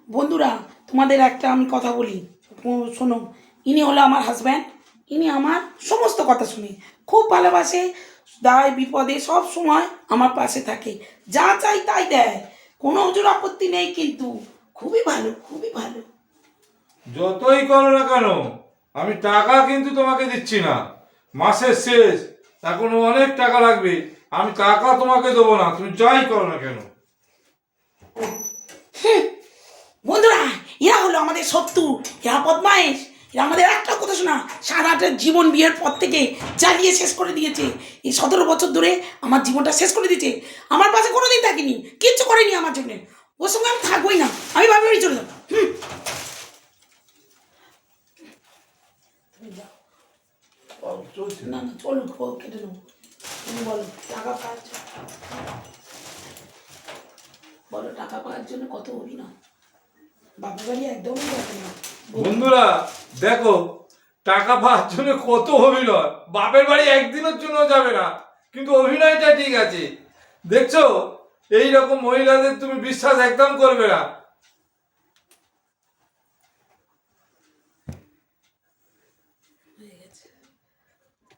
বন্ধুরা, তোমাদের একটা আমি কথা বলি, শোনো। ইনি হলো আমার হাজব্যান্ড। ইনি আমার সমস্ত কথা শুনে, খুব ভালোবাসে, দায় বিপদে সব সময় আমার পাশে থাকে, যা চাই তাই দেয়, কোনো ওজোর আপত্তি নেই, কিন্তু খুবই ভালো, খুবই ভালো। যতই করো না কেন, আমি টাকা কিন্তু তোমাকে দিচ্ছি না। মাসের শেষ, এখন অনেক টাকা লাগবে। আমি টাকা তোমাকে দেবো না, তুমি যাই করো না কেন। বন্ধুরা, এরা হলো আমাদের শত্রু, এরা বদমাইশ, এরা আমাদের একটা কথা শোনা, সারাটা জীবন বিয়ের পর থেকে জ্বালিয়ে শেষ করে দিয়েছে। এই 17 বছর ধরে আমার জীবনটা শেষ করে দিয়েছে। আমার পাশে কোনোদিন থাকিনি, কিচ্ছু করেনি আমার জন্য। ওর সঙ্গে আমি থাকবোই না, আমি ভাবি বাড়ি চলে যাবো। না না, চলুক, কেটে নেবো। তুমি বলো, টাকা পাওয়ার জন্য, বলো, টাকা পাওয়ার জন্য কত অভিনয়। বাপের বাড়ি একদমই যাবে না। বন্ধুরা দেখো, টাকা পাওয়ার জন্য কত অভিনয়। বাপের বাড়ি একদিনের জন্য যাবে না, কিন্তু অভিনয়টা ঠিক আছে। দেখছো, এই রকম মহিলাদের তুমি বিশ্বাস একদম করবে না।